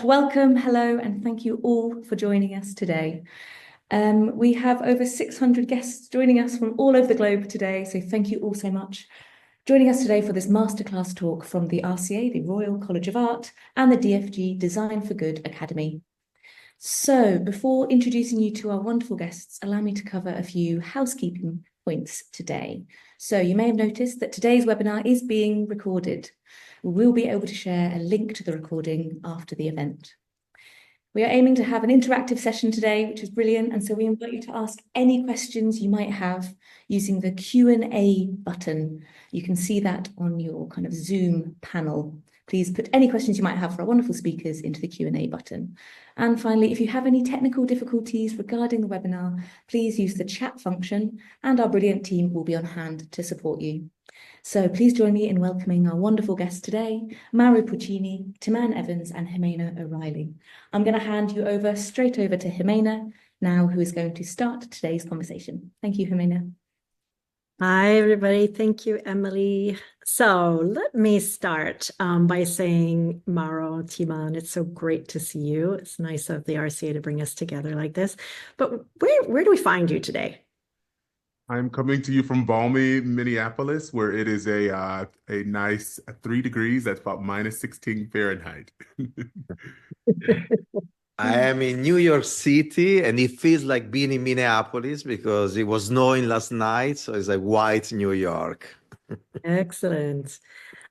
Welcome, hello, and thank you all for joining us today. We have over 600 guests joining us from all over the globe today, so thank you all so much. Joining us today for this masterclass talk from the RCA, the Royal College of Art, and the DFG Design for Good Academy. So before introducing you to our wonderful guests, allow me to cover a few housekeeping points today. So you may have noticed that today's webinar is being recorded. We will be able to share a link to the recording after the event. We are aiming to have an interactive session today, which is brilliant, and so we invite you to ask any questions you might have using the Q&A button. You can see that on your kind of Zoom panel. Please put any questions you might have for our wonderful speakers into the Q&A button. And finally, if you have any technical difficulties regarding the webinar, please use the chat function and our brilliant team will be on hand to support you. So please join me in welcoming our wonderful guests today, Mauro Porcini, Teman Evans and Ximena O'Reilly. I'm going to hand you straight over to Ximena now, who is going to start today's conversation. Thank you, Ximena. Hi, everybody. Thank you, Emily. So let me start by saying, Mauro, Teman, it's so great to see you. It's nice of the RCA to bring us together like this. But where do we find you today? I'm coming to you from balmy Minneapolis, where it is a nice 3 degrees. That's about minus 16 Fahrenheit. I am in New York City, and it feels like being in Minneapolis because it was snowing last night, so it's like white New York. Excellent.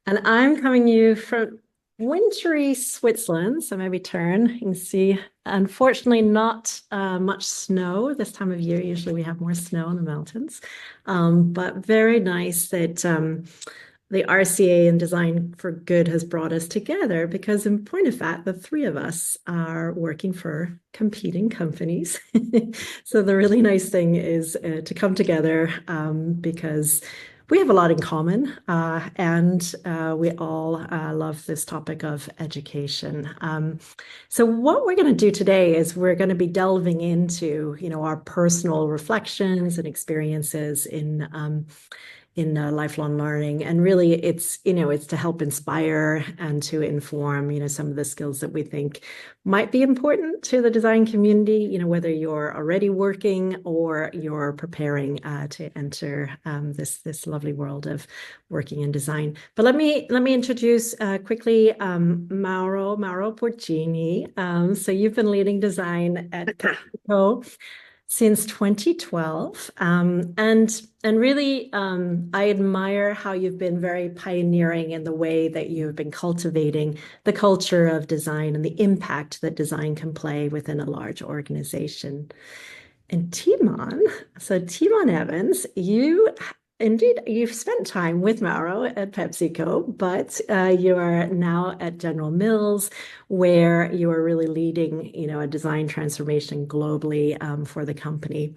And I'm coming to you from wintry Switzerland, so maybe turn. You can see, unfortunately, not much snow this time of year. Usually we have more snow in the mountains, but very nice that the RCA and Design for Good has brought us together because, in point of fact, the three of us are working for competing companies. So the really nice thing is to come together because we have a lot in common and we all love this topic of education. So what we're going to do today is we're going to be delving into, our personal reflections and experiences in lifelong learning, and really it's to help inspire and to inform some of the skills that we think might be important to the design community, whether you're already working or you're preparing to enter this lovely world of working in design. But let me introduce quickly Mauro Porcini. So you've been leading design at PepsiCo since 2012. And really, I admire how you've been very pioneering in the way that you've been cultivating the culture of design and the impact that design can play within a large organization. And Teman Evans, you've spent time with Mauro at PepsiCo, but you are now at General Mills, where you are really leading, a design transformation globally for the company.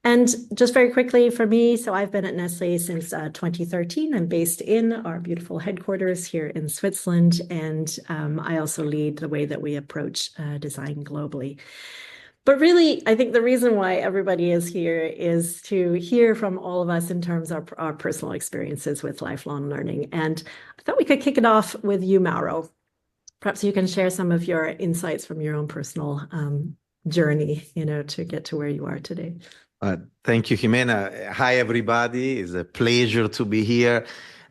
And just very quickly for me, so I've been at Nestle since 2013. I'm based in our beautiful headquarters here in Switzerland, and I also lead the way that we approach design globally. But really, I think the reason why everybody is here is to hear from all of us in terms of our personal experiences with lifelong learning. And I thought we could kick it off with you, Mauro. Perhaps you can share some of your insights from your own personal journey, to get to where you are today. Thank you, Ximena. Hi, everybody. It's a pleasure to be here.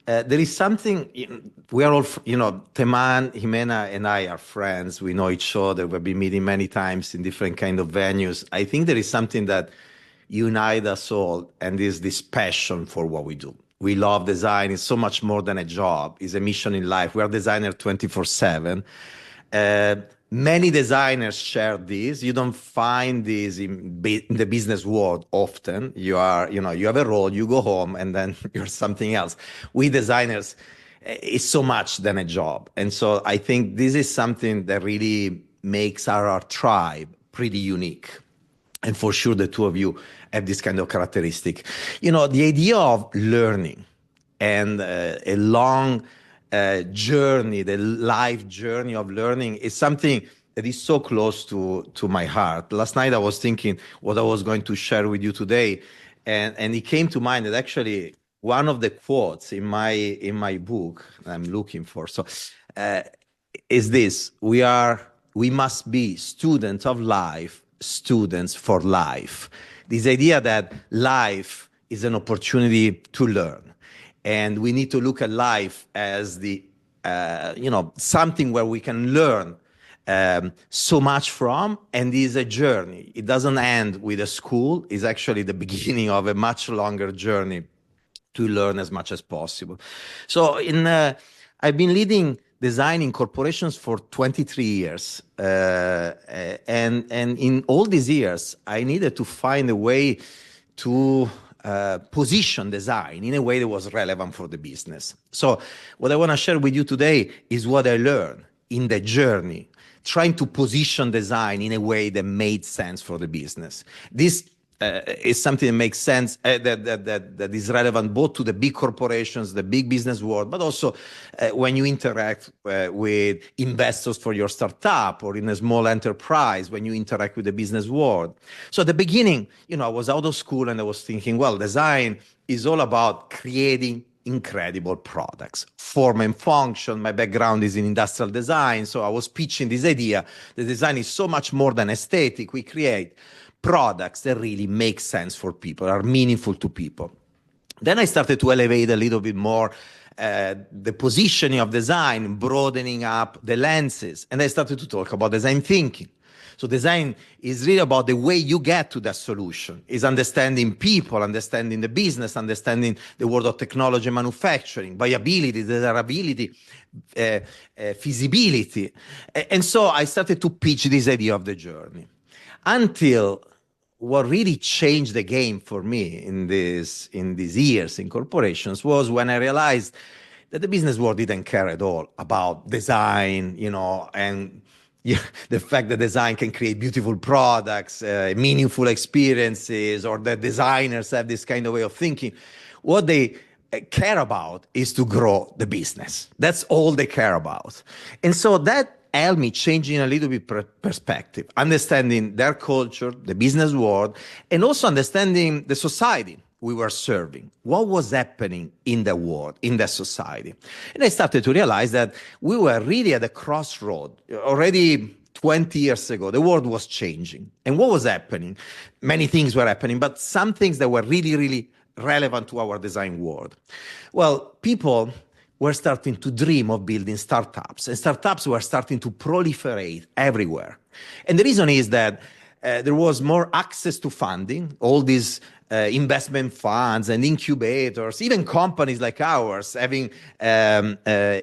There is something, we are all, Teman, Ximena, and I are friends. We know each other. We've been meeting many times in different kind of venues. I think there is something that unites us all, and is this passion for what we do. We love design. It's so much more than a job. It's a mission in life. We are designers 24/7. Many designers share this. You don't find this in the business world often. You have a role, you go home, and then you're something else. We designers, it's so much than a job. And so I think this is something that really makes our tribe pretty unique. And for sure, the two of you have this kind of characteristic. The idea of learning and a long journey, the life journey of learning, is something that is so close to my heart. Last night I was thinking what I was going to share with you today, and it came to mind that actually one of the quotes in my book I'm looking for is this: we are we must be students of life, students for life. This idea that life is an opportunity to learn. And we need to look at life as something where we can learn so much from, and is a journey. It doesn't end with a school. It's actually the beginning of a much longer journey to learn as much as possible. So I've been leading design in corporations for 23 years. And in all these years, I needed to find a way to position design in a way that was relevant for the business. So what I want to share with you today is what I learned in the journey, trying to position design in a way that made sense for the business. This is something that makes sense, that is relevant both to the big corporations, the big business world, but also when you interact with investors for your startup, or in a small enterprise, when you interact with the business world. So at the beginning, I was out of school and I was thinking, well, design is all about creating incredible products, form and function. My background is in industrial design, so I was pitching this idea that design is so much more than aesthetic. We create products that really make sense for people, are meaningful to people. Then I started to elevate a little bit more the positioning of design, broadening up the lenses, and I started to talk about design thinking. So design is really about the way you get to that solution, is understanding people, understanding the business, understanding the world of technology and manufacturing, viability, desirability, feasibility. And so I started to pitch this idea of the journey. Until what really changed the game for me in these years in corporations was when I realized that the business world didn't care at all about design, and the fact that design can create beautiful products, meaningful experiences, or that designers have this kind of way of thinking. What they care about is to grow the business. That's all they care about. And so that helped me changing a little bit perspective, understanding their culture, the business world, and also understanding the society we were serving, what was happening in the world, in the society. And I started to realize that we were really at a crossroad. Already 20 years ago, the world was changing. And what was happening? Many things were happening, but some things that were really, really relevant to our design world. Well, people were starting to dream of building startups, and startups were starting to proliferate everywhere. And the reason is that there was more access to funding, all these investment funds and incubators, even companies like ours having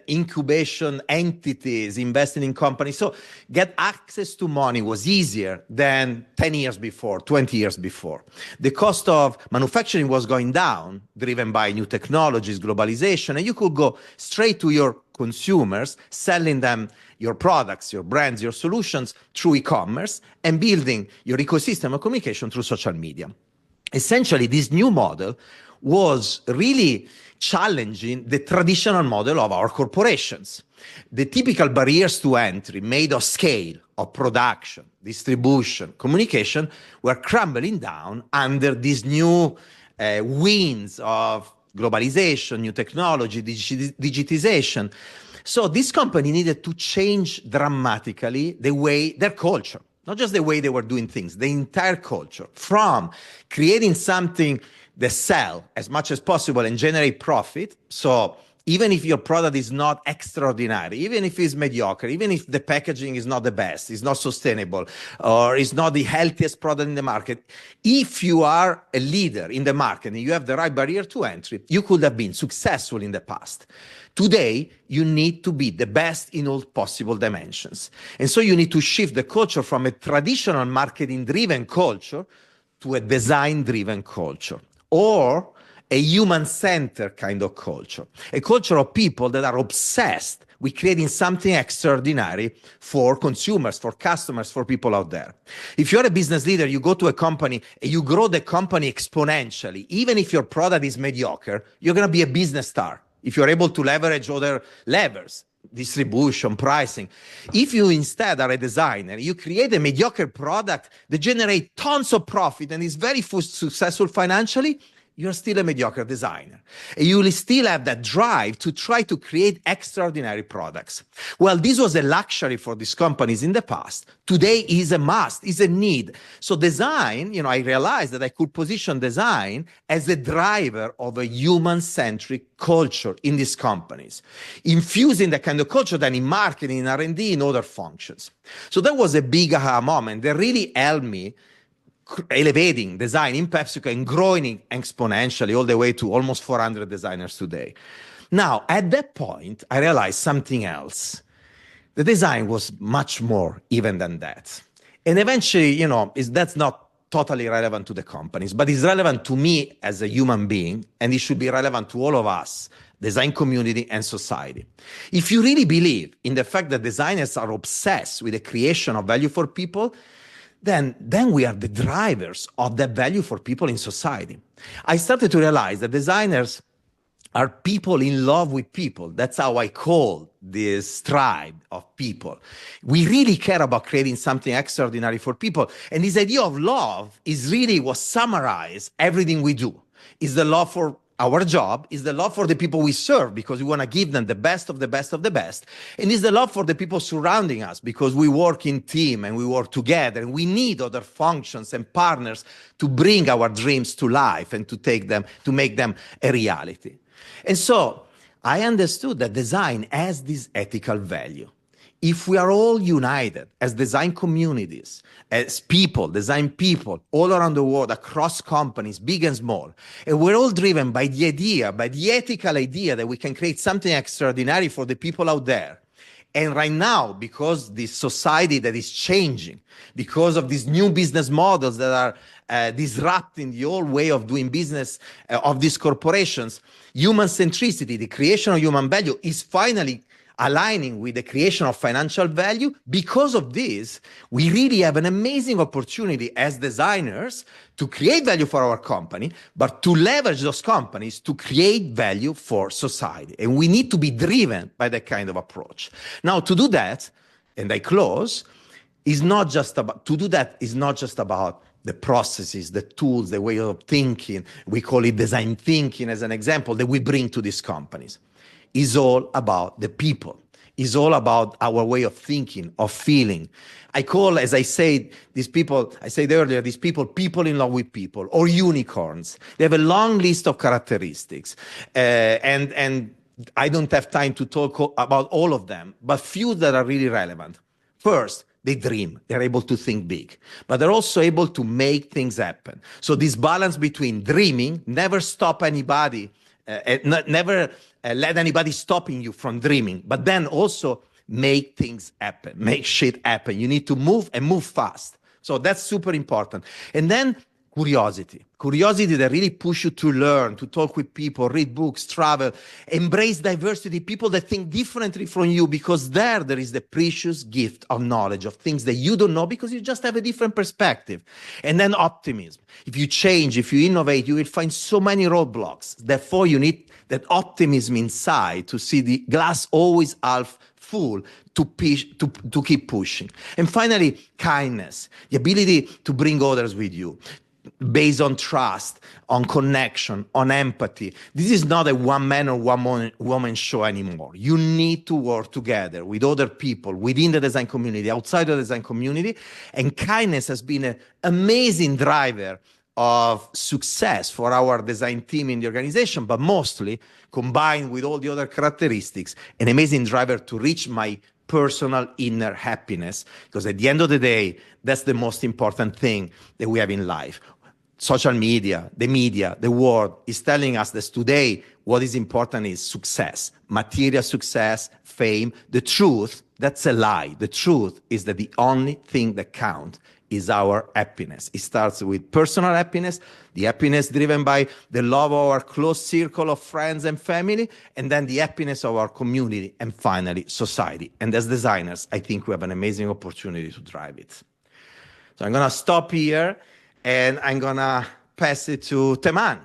incubation entities investing in companies. So get access to money was easier than 10 years before, 20 years before. The cost of manufacturing was going down, driven by new technologies, globalization, and you could go straight to your consumers, selling them your products, your brands, your solutions through e-commerce, and building your ecosystem of communication through social media. Essentially, this new model was really challenging the traditional model of our corporations. The typical barriers to entry made of scale, of production, distribution, communication were crumbling down under these new winds of globalization, new technology, digitization. So this company needed to change dramatically their culture. Not just the way they were doing things, the entire culture, from creating something that sell as much as possible and generate profit. So even if your product is not extraordinary, even if it's mediocre, even if the packaging is not the best, it's not sustainable, or it's not the healthiest product in the market, if you are a leader in the market and you have the right barrier to entry, you could have been successful in the past. Today, you need to be the best in all possible dimensions. And so you need to shift the culture from a traditional marketing-driven culture to a design-driven culture, or a human-centered kind of culture, a culture of people that are obsessed with creating something extraordinary for consumers, for customers, for people out there. If you're a business leader, you go to a company and you grow the company exponentially. Even if your product is mediocre, you're going to be a business star. If you're able to leverage other levers, distribution, pricing. If you instead are a designer, you create a mediocre product that generates tons of profit and is very successful financially, you're still a mediocre designer. And you will still have that drive to try to create extraordinary products. Well, this was a luxury for these companies in the past. Today is a must, is a need. So design, I realized that I could position design as a driver of a human-centric culture in these companies, infusing that kind of culture then in marketing, in R&D, in other functions. So that was a big aha moment that really helped me elevating design in PepsiCo and growing it exponentially all the way to almost 400 designers today. Now, at that point, I realized something else. The design was much more even than that. And eventually, that's not totally relevant to the companies, but it's relevant to me as a human being, and it should be relevant to all of us, design community and society. If you really believe in the fact that designers are obsessed with the creation of value for people, then we are the drivers of that value for people in society. I started to realize that designers are people in love with people. That's how I call this tribe of people. We really care about creating something extraordinary for people. And this idea of love is really what summarizes everything we do. It's the love for our job, is the love for the people we serve because we want to give them the best of the best of the best. And it's the love for the people surrounding us because we work in team and we work together and we need other functions and partners to bring our dreams to life and to make them a reality. And so I understood that design has this ethical value. If we are all united as design communities, as people, design people, all around the world, across companies, big and small, and we're all driven by the idea, by the ethical idea that we can create something extraordinary for the people out there. And right now, because this society that is changing, because of these new business models that are disrupting the old way of doing business of these corporations, human centricity, the creation of human value is finally aligning with the creation of financial value. Because of this, we really have an amazing opportunity as designers to create value for our company, but to leverage those companies to create value for society. And we need to be driven by that kind of approach. Now, to do that, and I close, is not just about the processes, the tools, the way of thinking. We call it design thinking as an example that we bring to these companies. Is all about the people. Is all about our way of thinking, of feeling. I call, as I said, I said earlier, these people in love with people, or unicorns. They have a long list of characteristics. And I don't have time to talk about all of them, but few that are really relevant. First, they dream. They're able to think big, but they're also able to make things happen. So this balance between dreaming, never stop anybody, never let anybody stopping you from dreaming, but then also make things happen, make shit happen. You need to move and move fast. So that's super important. And then curiosity that really push you to learn, to talk with people, read books, travel, embrace diversity, people that think differently from you, because there is the precious gift of knowledge of things that you don't know because you just have a different perspective. And then optimism. If you change, if you innovate, you will find so many roadblocks. Therefore, you need that optimism inside to see the glass always half full, to keep pushing. And finally, kindness, the ability to bring others with you, based on trust, on connection, on empathy. This is not a one-man or one-woman show anymore. You need to work together with other people within the design community, outside the design community, and kindness has been an amazing driver of success for our design team in the organization, but mostly combined with all the other characteristics, an amazing driver to reach my personal inner happiness, because at the end of the day, that's the most important thing that we have in life. Social media, the world is telling us that today what is important is success, material success, fame. The truth, that's a lie. The truth is that the only thing that counts is our happiness. It starts with personal happiness, the happiness driven by the love of our close circle of friends and family, and then the happiness of our community, and finally, society. And as designers, I think we have an amazing opportunity to drive it. So I'm going to stop here, and I'm going to pass it to Teman.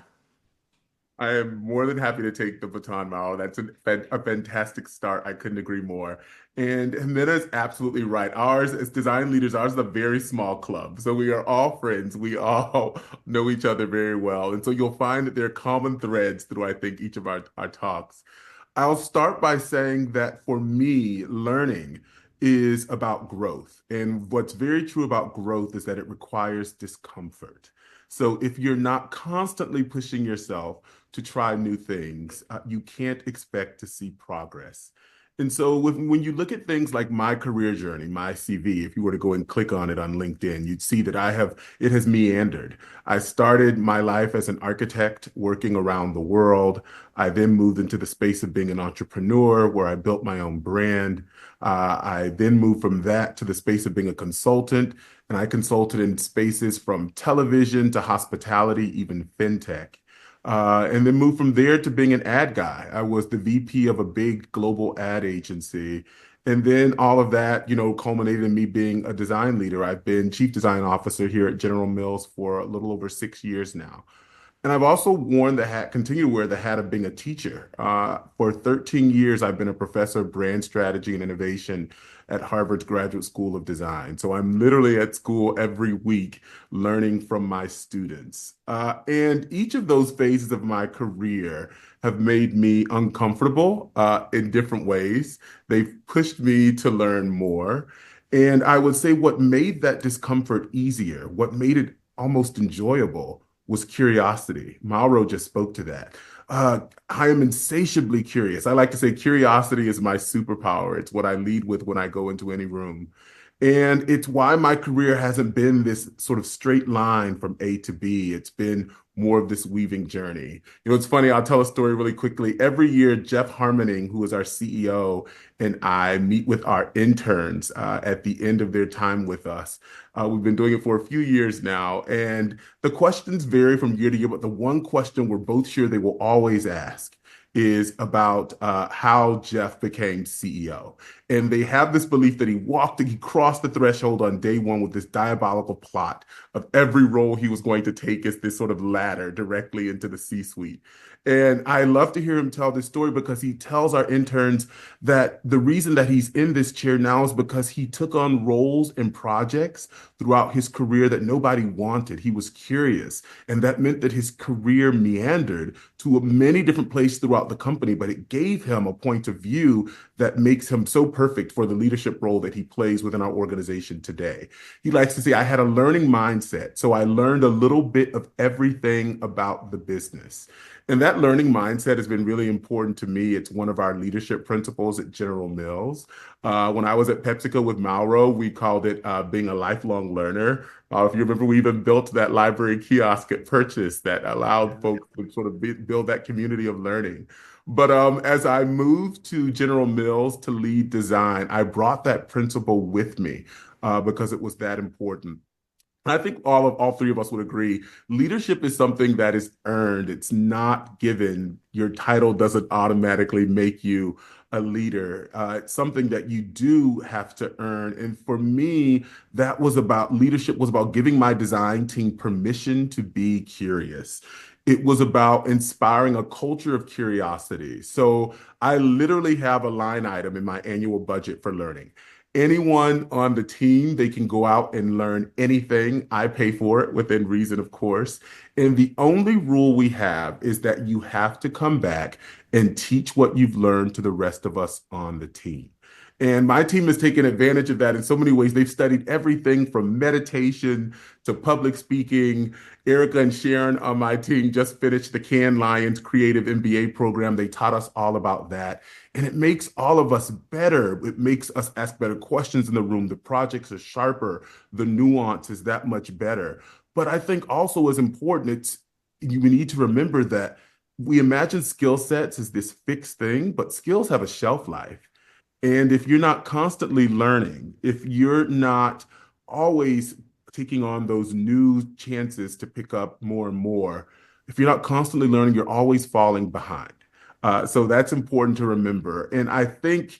I am more than happy to take the baton, Mauro. That's a fantastic start. I couldn't agree more. And Ximena is absolutely right. Ours, as design leaders, ours is a very small club. So we are all friends. We all know each other very well. And so you'll find that there are common threads through, I think, each of our talks. I'll start by saying that for me, learning is about growth. And what's very true about growth is that it requires discomfort. So if you're not constantly pushing yourself to try new things, you can't expect to see progress. And so when you look at things like my career journey, my CV, if you were to go and click on it on LinkedIn, you'd see that it has meandered. I started my life as an architect working around the world. I then moved into the space of being an entrepreneur where I built my own brand. I then moved from that to the space of being a consultant, and I consulted in spaces from television to hospitality, even fintech. And then moved from there to being an ad guy. I was the VP of a big global ad agency. And then all of that, culminated in me being a design leader. I've been chief design officer here at General Mills for a little over 6 years now. And I've also worn the hat, continue to wear the hat of being a teacher. For 13 years, I've been a professor of brand strategy and innovation at Harvard's Graduate School of Design. So I'm literally at school every week learning from my students. And each of those phases of my career have made me uncomfortable in different ways. They've pushed me to learn more. And I would say what made that discomfort easier, what made it almost enjoyable, was curiosity. Mauro just spoke to that. I am insatiably curious. I like to say curiosity is my superpower. It's what I lead with when I go into any room. And it's why my career hasn't been this sort of straight line from A to B. It's been more of this weaving journey. It's funny, I'll tell a story really quickly. Every year, Jeff Harmoning, who is our CEO, and I meet with our interns at the end of their time with us. We've been doing it for a few years now, and the questions vary from year to year, but the one question we're both sure they will always ask is about how Jeff became CEO. And they have this belief that he crossed the threshold on day one with this diabolical plot of every role he was going to take as this sort of ladder directly into the C-suite. And I love to hear him tell this story because he tells our interns that the reason that he's in this chair now is because he took on roles and projects throughout his career that nobody wanted. He was curious, and that meant that his career meandered to many different places throughout the company, but it gave him a point of view that makes him so perfect for the leadership role that he plays within our organization today. He likes to say, I had a learning mindset, so I learned a little bit of everything about the business. And that learning mindset has been really important to me. It's one of our leadership principles at General Mills. When I was at PepsiCo with Mauro, we called it being a lifelong learner. If you remember, we even built that library kiosk at Purchase that allowed folks to sort of build that community of learning. But as I moved to General Mills to lead design, I brought that principle with me because it was that important. I think all three of us would agree. Leadership is something that is earned. It's not given. Your title doesn't automatically make you a leader. It's something that you do have to earn. And for me, leadership was about giving my design team permission to be curious. It was about inspiring a culture of curiosity. So I literally have a line item in my annual budget for learning. Anyone on the team, they can go out and learn anything. I pay for it within reason, of course. And the only rule we have is that you have to come back and teach what you've learned to the rest of us on the team. And my team has taken advantage of that in so many ways. They've studied everything from meditation to public speaking. Erica and Sharon on my team just finished the Cannes Lions Creative MBA program. They taught us all about that. And it makes all of us better. It makes us ask better questions in the room. The projects are sharper. The nuance is that much better. But I think also as important, we need to remember that we imagine skill sets as this fixed thing, but skills have a shelf life. And if you're not constantly learning, if you're not always taking on those new chances to pick up more and more, if you're not constantly learning, you're always falling behind. So that's important to remember. And I think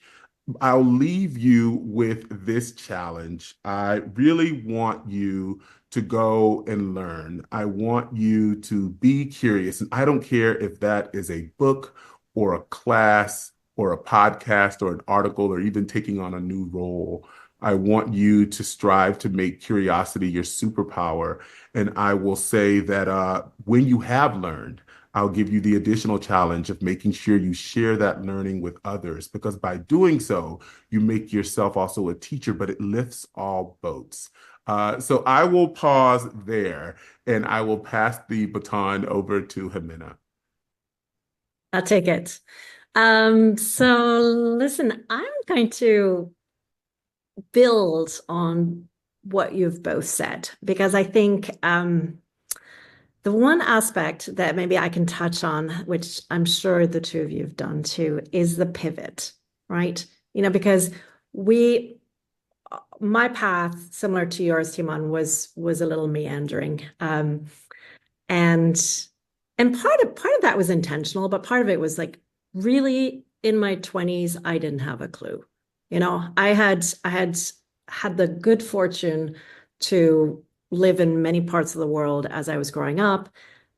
I'll leave you with this challenge. I really want you to go and learn. I want you to be curious. And I don't care if that is a book or a class or a podcast or an article or even taking on a new role. I want you to strive to make curiosity your superpower. And I will say that when you have learned, I'll give you the additional challenge of making sure you share that learning with others, because by doing so, you make yourself also a teacher, but it lifts all boats. So I will pause there and I will pass the baton over to Ximena. I'll take it. So listen, I'm going to build on what you've both said, because I think the one aspect that maybe I can touch on, which I'm sure the two of you have done too, is the pivot, right? Because my path, similar to yours, Teman, was a little meandering, and part of that was intentional, but part of it was like really in my 20s, I didn't have a clue. I had the good fortune to live in many parts of the world as I was growing up.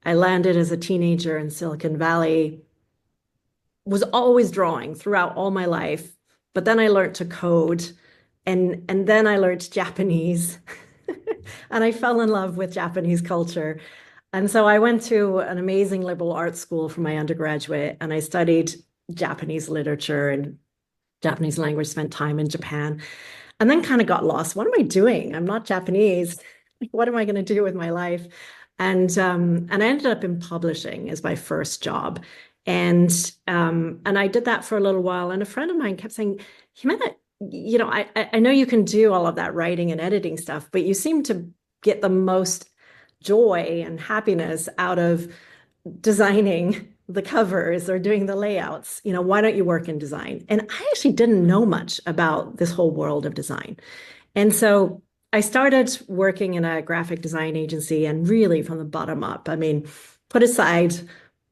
I landed as a teenager in Silicon Valley, was always drawing throughout all my life, but then I learned to code, and then I learned Japanese, and I fell in love with Japanese culture. And so I went to an amazing liberal arts school for my undergraduate, and I studied Japanese literature and Japanese language, spent time in Japan, and then kind of got lost. What am I doing? I'm not Japanese. What am I going to do with my life? And I ended up in publishing as my first job. And I did that for a little while. And a friend of mine kept saying, Ximena, I know you can do all of that writing and editing stuff, but you seem to get the most joy and happiness out of designing the covers or doing the layouts. Why don't you work in design? And I actually didn't know much about this whole world of design. And so I started working in a graphic design agency, and really from the bottom up. I mean, put aside,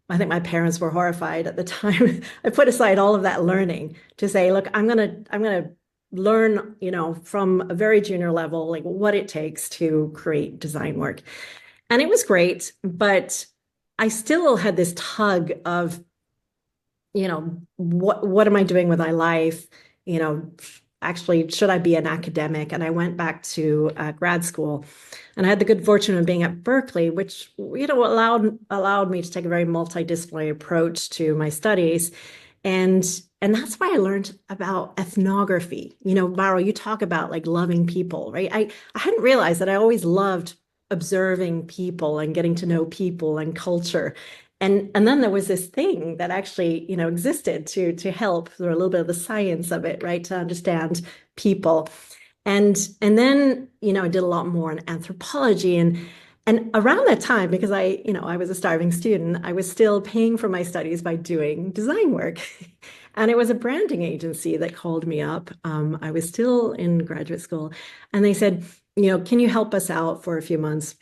I think my parents were horrified at the time. I put aside all of that learning to say, look, I'm gonna learn, from a very junior level, like what it takes to create design work. And it was great, but I still had this tug of, what am I doing with my life? Actually, should I be an academic? And I went back to grad school, and I had the good fortune of being at Berkeley, which, allowed me to take a very multidisciplinary approach to my studies. And that's why I learned about ethnography. Mauro, you talk about like loving people, right? I hadn't realized that I always loved observing people and getting to know people and culture. And then there was this thing that actually, existed to help through a little bit of the science of it, right? To understand people. And then, I did a lot more in anthropology. And around that time, because I was a starving student, I was still paying for my studies by doing design work. And it was a branding agency that called me up. I was still in graduate school, and they said, can you help us out for a few months?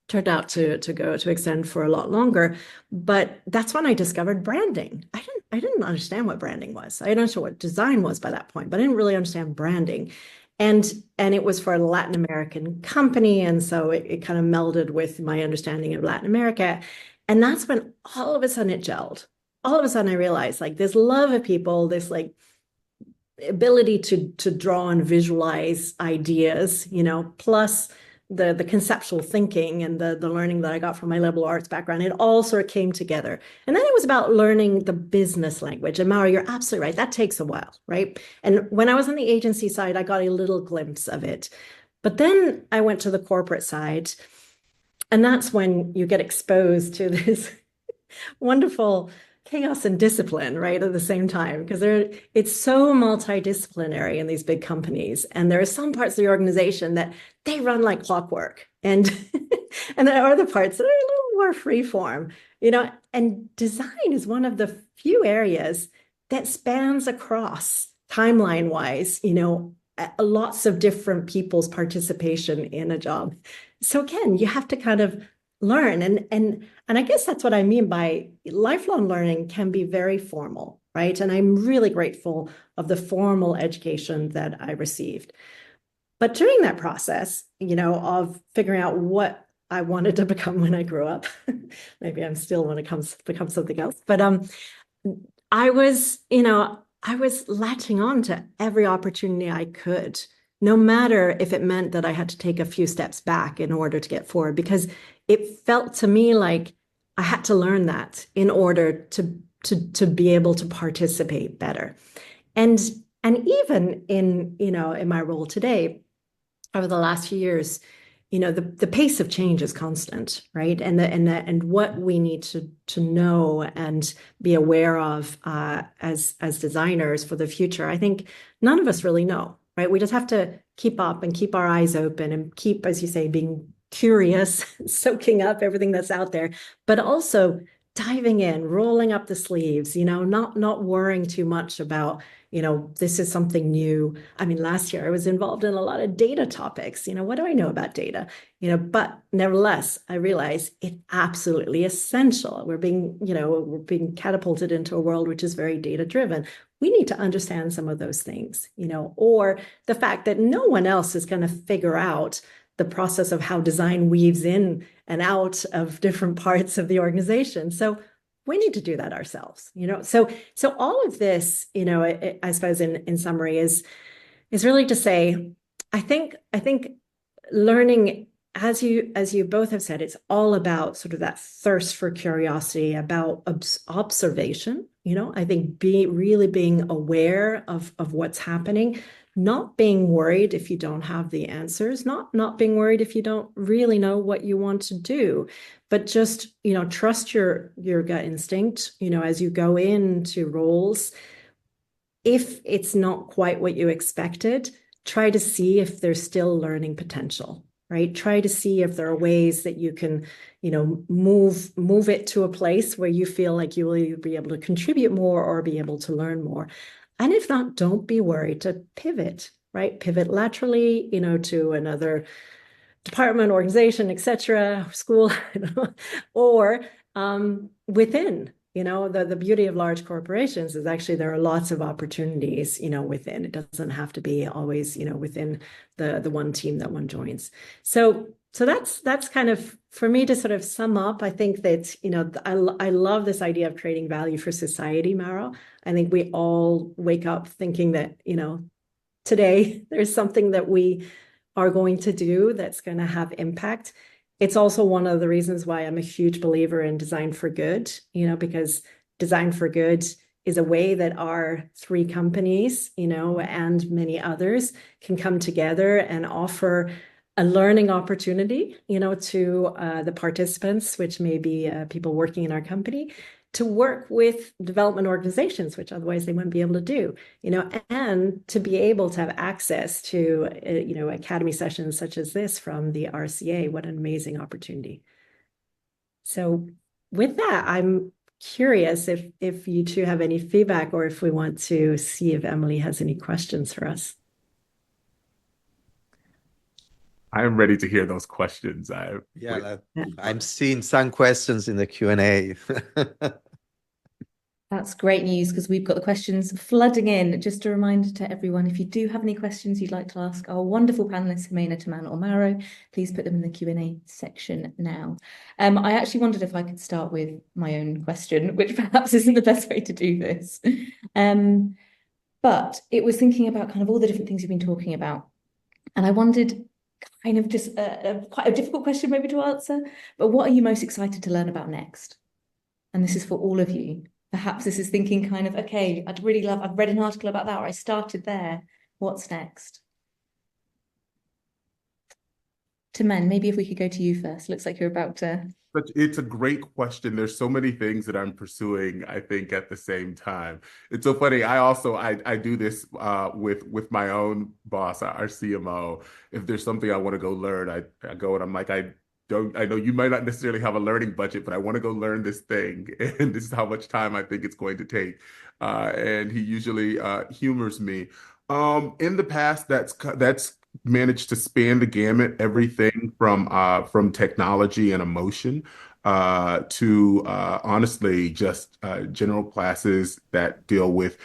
Turned out to extend for a lot longer. But that's when I discovered branding. I didn't understand what branding was. I didn't understand what design was by that point, but I didn't really understand branding. And it was for a Latin American company. And so it kind of melded with my understanding of Latin America. And that's when all of a sudden it gelled. All of a sudden I realized like this love of people, this like ability to draw and visualize ideas, plus the conceptual thinking and the learning that I got from my liberal arts background, it all sort of came together. And then it was about learning the business language. And Mauro, you're absolutely right. That takes a while, right? And when I was on the agency side, I got a little glimpse of it. But then I went to the corporate side, and that's when you get exposed to this wonderful chaos and discipline, right, at the same time, because it's so multidisciplinary in these big companies. And there are some parts of the organization that they run like clockwork. And and there are other parts that are a little more freeform, and design is one of the few areas that spans across timeline-wise, lots of different people's participation in a job. So again, you have to kind of learn. And I guess that's what I mean by lifelong learning can be very formal, right? And I'm really grateful of the formal education that I received. But during that process, of figuring out what I wanted to become when I grew up, maybe I'm still want to become something else, but I was, I was latching on to every opportunity I could, no matter if it meant that I had to take a few steps back in order to get forward, because it felt to me like I had to learn that in order to be able to participate better. And even in my role today, over the last few years, the pace of change is constant, right? And what we need to know and be aware of as designers for the future, I think none of us really know, right? We just have to keep up and keep our eyes open and keep, as you say, being curious, soaking up everything that's out there, but also diving in, rolling up the sleeves, not worrying too much about, this is something new. I mean, last year I was involved in a lot of data topics. What do I know about data? But nevertheless, I realize it's absolutely essential. We're being catapulted into a world which is very data driven. We need to understand some of those things, or the fact that no one else is going to figure out the process of how design weaves in and out of different parts of the organization. So we need to do that ourselves, So all of this, I suppose in summary is really to say, I think learning, as you both have said, it's all about sort of that thirst for curiosity, about observation. I think really being aware of what's happening, not being worried if you don't have the answers, not being worried if you don't really know what you want to do, but just, trust your gut instinct, as you go into roles. If it's not quite what you expected, try to see if there's still learning potential, right? Try to see if there are ways that you can, move it to a place where you feel like you will either be able to contribute more or be able to learn more. And if not, don't be worried to pivot, right? Pivot laterally, to another department, organization, etc., school, or within. The beauty of large corporations is actually there are lots of opportunities, within. It doesn't have to be always, within the one team that one joins. So that's kind of, for me, to sort of sum up. I think that, I love this idea of creating value for society, Mauro. I think we all wake up thinking that, today there's something that we are going to do that's going to have impact. It's also one of the reasons why I'm a huge believer in design for good, because design for good is a way that our three companies, and many others can come together and offer a learning opportunity, to the participants, which may be people working in our company, to work with development organizations, which otherwise they wouldn't be able to do, and to be able to have access to, academy sessions such as this from the RCA. What an amazing opportunity. So with that, I'm curious if you two have any feedback, or if we want to see if Emily has any questions for us. I am ready to hear those questions. I'm seeing some questions in the Q&A. That's great news, because we've got the questions flooding in. Just a reminder to everyone, if you do have any questions you'd like to ask our wonderful panelists, Ximena, Teman, or Mauro, please put them in the Q&A section now. I actually wondered if I could start with my own question, which perhaps isn't the best way to do this. But it was thinking about kind of all the different things you've been talking about. And I wondered, kind of just quite a difficult question maybe to answer, but what are you most excited to learn about next? And this is for all of you. Perhaps this is thinking kind of, okay, I've read an article about that, or I started there. What's next? Teman, maybe if we could go to you first. Looks like you're about to. But it's a great question. There's so many things that I'm pursuing, I think, at the same time. It's so funny. I do this with my own boss, our CMO. If there's something I want to go learn, I go and I'm like, I know you might not necessarily have a learning budget, but I want to go learn this thing. And this is how much time I think it's going to take. And he usually humors me. In the past, that's managed to span the gamut, everything from technology and emotion. to honestly just general classes that deal with,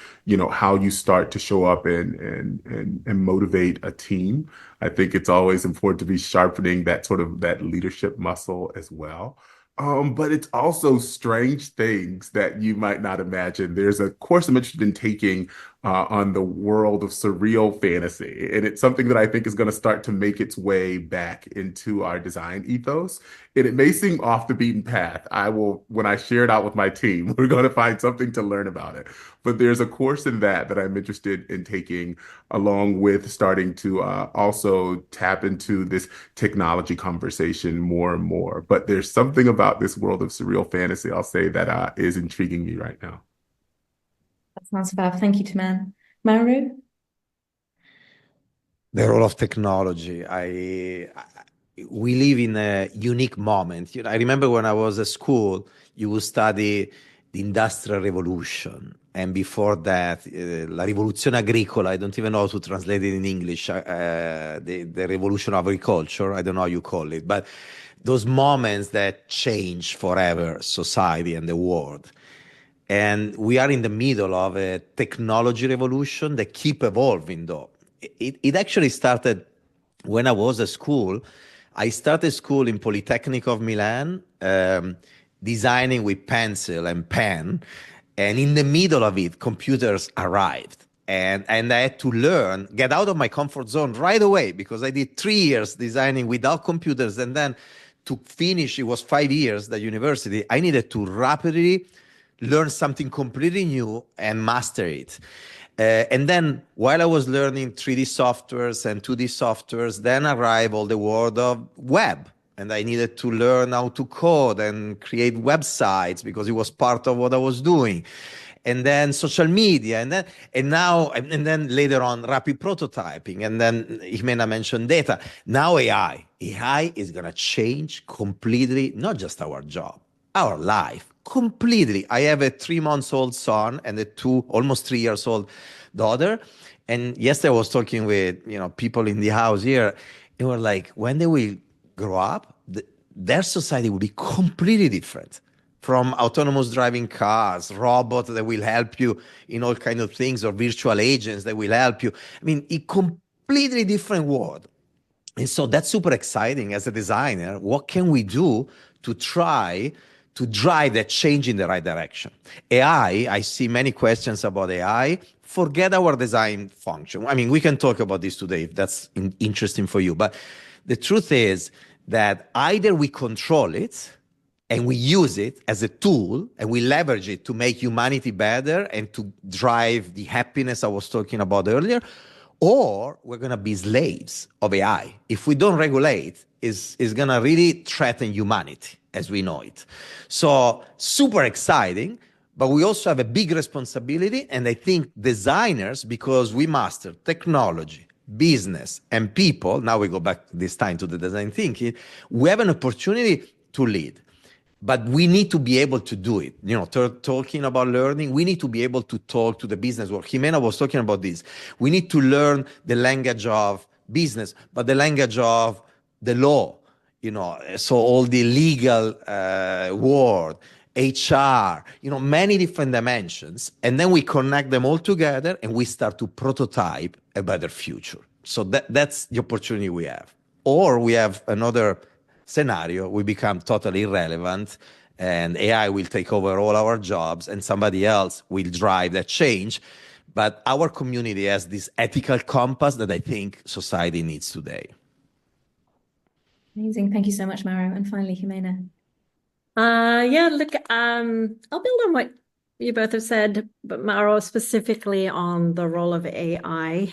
how you start to show up and motivate a team. I think it's always important to be sharpening that sort of that leadership muscle as well. But it's also strange things that you might not imagine. There's a course I'm interested in taking on the world of surreal fantasy, and it's something that I think is going to start to make its way back into our design ethos. And it may seem off the beaten path. When I share it out with my team, we're going to find something to learn about it. But there's a course in that I'm interested in taking, along with starting to also tap into this technology conversation more and more. But there's something about this world of surreal fantasy, I'll say, that is intriguing me right now. That sounds fab. Thank you, Teman. Mauro? The role of technology. We live in a unique moment. I remember when I was at school, you would study the Industrial Revolution. And before that, La Rivoluzione Agricola, I don't even know how to translate it in English, the Revolution of Agriculture, I don't know how you call it, but those moments that change forever society and the world. And we are in the middle of a technology revolution that keep evolving, though. It actually started when I was at school. I started school in Polytechnic of Milan, designing with pencil and pen. And in the middle of it, computers arrived. And I had to get out of my comfort zone right away, because I did 3 years designing without computers. And then to finish, it was 5 years at university. I needed to rapidly learn something completely new and master it. And then while I was learning 3D softwares and 2D softwares, then arrived all the world of web. And I needed to learn how to code and create websites because it was part of what I was doing. And then social media, and then later on rapid prototyping, and then Ximena mentioned data. Now AI. AI is gonna change completely, not just our job, our life. Completely. I have a 3-month-old son and a almost 3 years old daughter. And yesterday I was talking with people in the house here, and we're like, when they will grow up, their society will be completely different. From autonomous driving cars, robots that will help you in all kinds of things, or virtual agents that will help you. I mean, a completely different world. And so that's super exciting as a designer. What can we do to try to drive that change in the right direction? AI, I see many questions about AI. Forget our design function. I mean, we can talk about this today if that's interesting for you. But the truth is that either we control it and we use it as a tool and we leverage it to make humanity better and to drive the happiness I was talking about earlier, or we're going to be slaves of AI. If we don't regulate, it's going to really threaten humanity as we know it. So super exciting, but we also have a big responsibility. And I think designers, because we master technology, business, and people, now we go back this time to the design thinking, we have an opportunity to lead. But we need to be able to do it. Talking about learning, we need to be able to talk to the business world. Ximena was talking about this. We need to learn the language of business, but the language of the law, so all the legal world, HR, many different dimensions. And then we connect them all together and we start to prototype a better future. So that's the opportunity we have. Or we have another scenario, we become totally irrelevant and AI will take over all our jobs and somebody else will drive that change. But our community has this ethical compass that I think society needs today. Amazing. Thank you so much, Mauro. And finally, Ximena. Look, I'll build on what you both have said, but Mauro, specifically on the role of AI.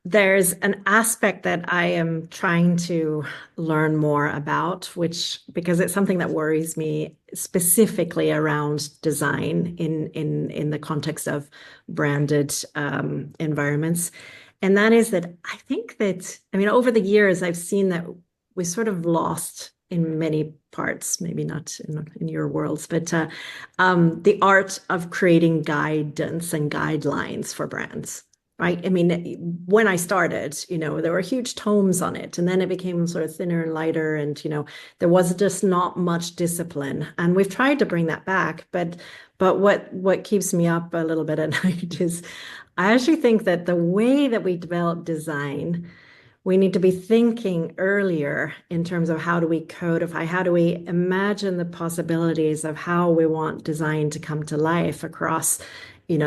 There's an aspect that I am trying to learn more about, because it's something that worries me specifically around design in the context of branded environments. And that is that I think that, over the years, I've seen that we sort of lost in many parts, maybe not in your worlds, but the art of creating guidance and guidelines for brands right? I mean, when I started, there were huge tomes on it, and then it became sort of thinner and lighter, and there was just not much discipline. And we've tried to bring that back, but what keeps me up a little bit at night is I actually think that the way that we develop design, we need to be thinking earlier in terms of how do we codify, how do we imagine the possibilities of how we want design to come to life across,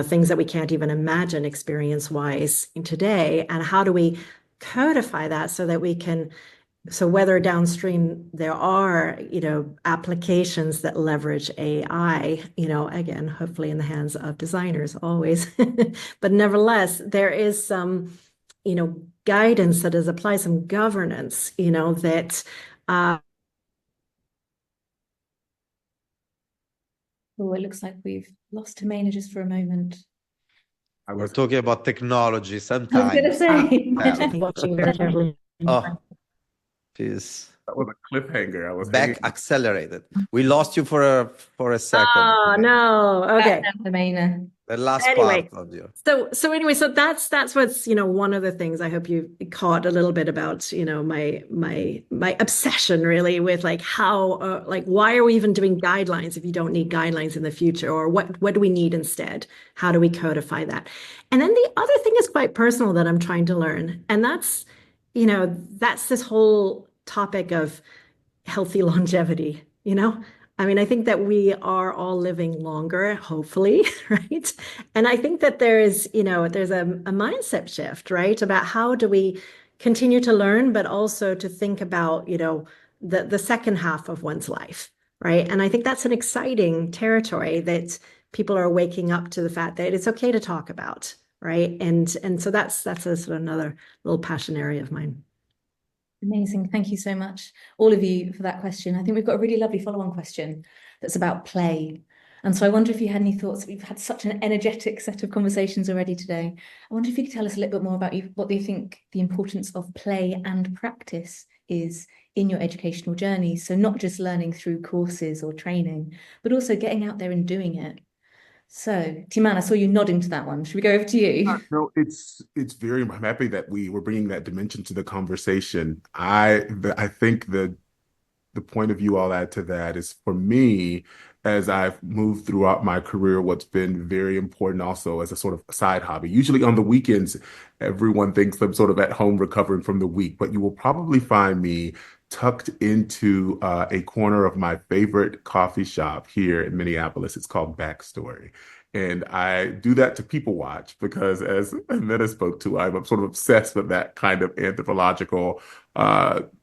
things that we can't even imagine experience-wise in today, and how do we codify that so that we can, so whether downstream there are, applications that leverage AI, again, hopefully in the hands of designers always, but nevertheless, there is some, guidance that is applied, some governance, that Oh, it looks like we've lost Ximena just for a moment. We're talking about technology I was sometimes. going to say. watching very carefully. Oh, geez. That was a cliffhanger. I was Back hanging. accelerated. We lost you for a second. Oh, no. Okay. Ximena. The last Anyway, part of you. So anyway, so that's what's, one of the things I hope you caught a little bit about, my obsession really with like how, why are we even doing guidelines if you don't need guidelines in the future, or what do we need instead? How do we codify that? And then the other thing is quite personal that I'm trying to learn. And that's this whole topic of healthy longevity, I mean, I think that we are all living longer, hopefully, right? And I think that there's a mindset shift, right? About how do we continue to learn, but also to think about, the second half of one's life, right? And I think that's an exciting territory that people are waking up to the fact that it's okay to talk about, right? And so that's a sort of another little passion area of mine. Amazing. Thank you so much, all of you, for that question. I think we've got a really lovely follow-on question that's about play. And so I wonder if you had any thoughts. We've had such an energetic set of conversations already today. I wonder if you could tell us a little bit more about what you think the importance of play and practice is in your educational journey. So not just learning through courses or training, but also getting out there and doing it. So, Teman, I saw you nodding to that one. Should we go over to you? No, it's very. I'm happy that we were bringing that dimension to the conversation. I think the point of view I'll add to that is, for me, as I've moved throughout my career, what's been very important also as a sort of side hobby. Usually on the weekends, everyone thinks I'm sort of at home recovering from the week, but you will probably find me tucked into a corner of my favorite coffee shop here in Minneapolis. It's called Backstory. And I do that to people watch because, as Ximena spoke to, I'm sort of obsessed with that kind of anthropological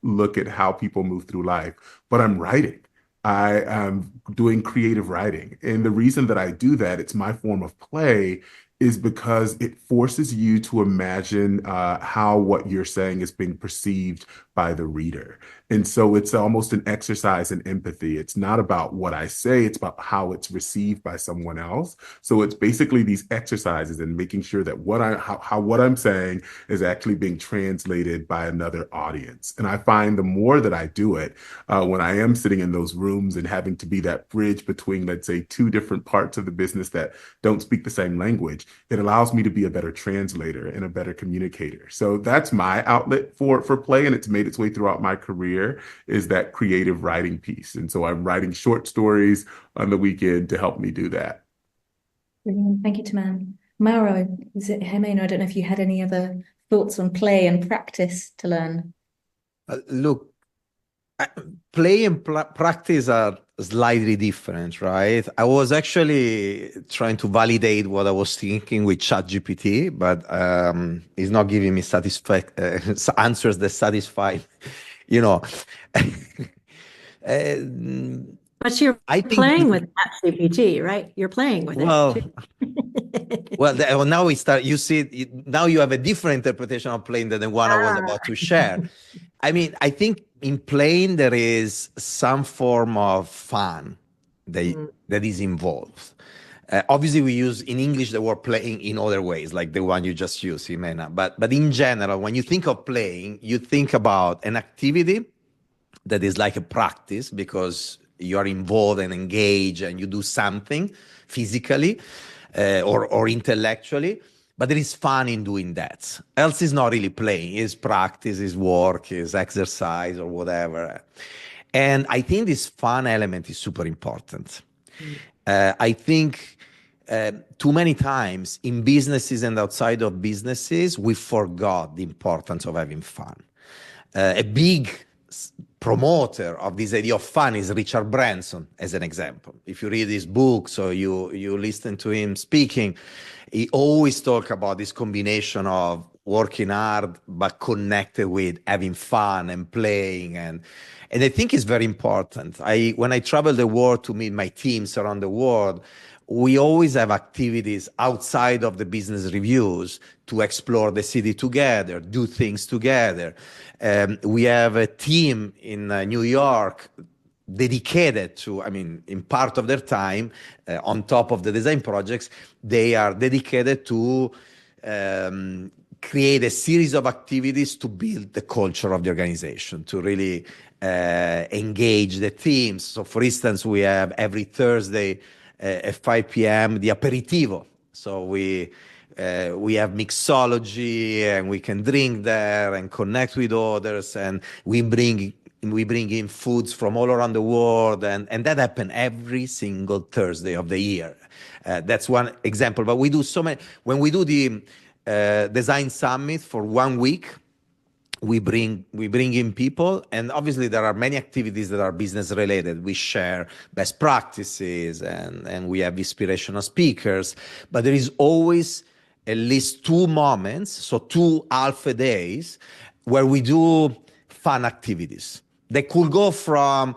look at how people move through life. But I'm writing. I am doing creative writing. And the reason that I do that, it's my form of play, is because it forces you to imagine how what you're saying is being perceived by the reader. And so it's almost an exercise in empathy. It's not about what I say, it's about how it's received by someone else. So it's basically these exercises and making sure that what I'm saying is actually being translated by another audience. And I find the more that I do it, when I am sitting in those rooms and having to be that bridge between, let's say, two different parts of the business that don't speak the same language, it allows me to be a better translator and a better communicator. So that's my outlet for play, and it's made its way throughout my career, is that creative writing piece. And so I'm writing short stories on the weekend to help me do that. Brilliant. Thank you, Teman. Mauro, Ximena, I don't know if you had any other thoughts on play and practice to learn. Look, play and practice are slightly different, right? I was actually trying to validate what I was thinking with ChatGPT, but it's not giving me answers that satisfy, But you're playing with ChatGPT, right? You're playing with it. Well, now we start. You see, now you have a different interpretation of playing than the one I was about to share. I mean, I think in playing there is some form of fun that is involved. Obviously, we use in English the word playing in other ways, like the one you just used, Ximena. But in general, when you think of playing, you think about an activity that is like a practice because you are involved and engaged and you do something physically or intellectually. but there is fun in doing that. Else is not really playing. It's practice, it's work, it's exercise or whatever. And I think this fun element is super important. I think too many times in businesses and outside of businesses, we forgot the importance of having fun. A big promoter of this idea of fun is Richard Branson, as an example. If you read his books or you listen to him speaking, he always talk about this combination of working hard but connected with having fun and playing, and I think it's very important. When I travel the world to meet my teams around the world, we always have activities outside of the business reviews to explore the city together, do things together. We have a team in New York dedicated to, I mean, in part of their time, on top of the design projects, they are dedicated to create a series of activities to build the culture of the organization, to really engage the teams. So, for instance, we have every Thursday at 5 p.m. the aperitivo. So we have mixology, and we can drink there and connect with others, and we bring in foods from all around the world, and that happens every single Thursday of the year. That's one example, but we do so many. When we do the design summit for 1 week, we bring in people, and obviously there are many activities that are business related. We share best practices, and we have inspirational speakers, but there is always at least 2 moments, so 2 alpha days, where we do fun activities. They could go from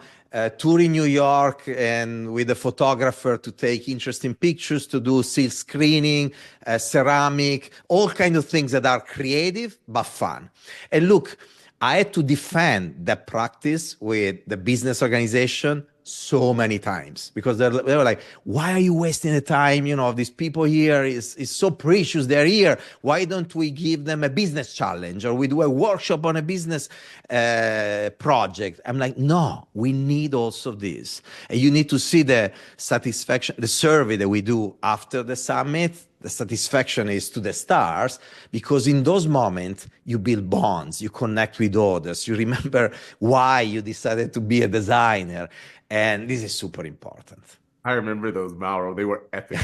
touring New York and with a photographer to take interesting pictures, to do silk screening, ceramic, all kinds of things that are creative but fun. And look, I had to defend that practice with the business organization so many times, because they were like, why are you wasting the time? You know, these people here is so precious. They're here. Why don't we give them a business challenge, or we do a workshop on a business project? I'm like, no, we need also this. And you need to see the satisfaction, the survey that we do after the summit. The satisfaction is to the stars, because in those moments you build bonds, you connect with others, you remember why you decided to be a designer. And this is super important. I remember those, Mauro. They were epic.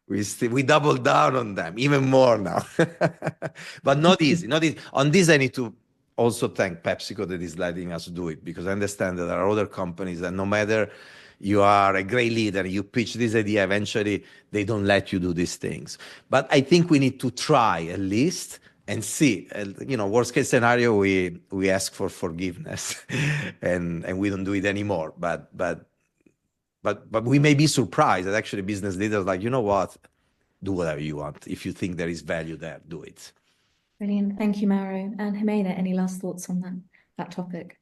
We doubled down on them even more now. But not easy. On this, I need to also thank PepsiCo that is letting us do it, because I understand that there are other companies that no matter you are a great leader, you pitch this idea, eventually they don't let you do these things. But I think we need to try at least and see. Worst case scenario, we ask for forgiveness and we don't do it anymore. But we may be surprised that actually business leaders are like, you know what, do whatever you want. If you think there is value there, do it. Brilliant. Thank you, Mauro. And Ximena, any last thoughts on that topic?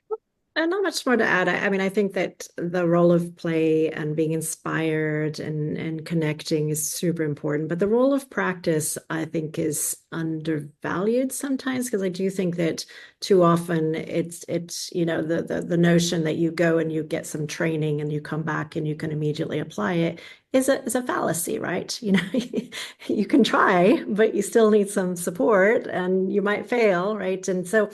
And not much more to add. I mean, I think that the role of play and being inspired and connecting is super important. But the role of practice, I think, is undervalued sometimes, because I do think that too often it's the notion that you go and you get some training and you come back and you can immediately apply it is a fallacy, right? You can try, but you still need some support and you might fail, right? And so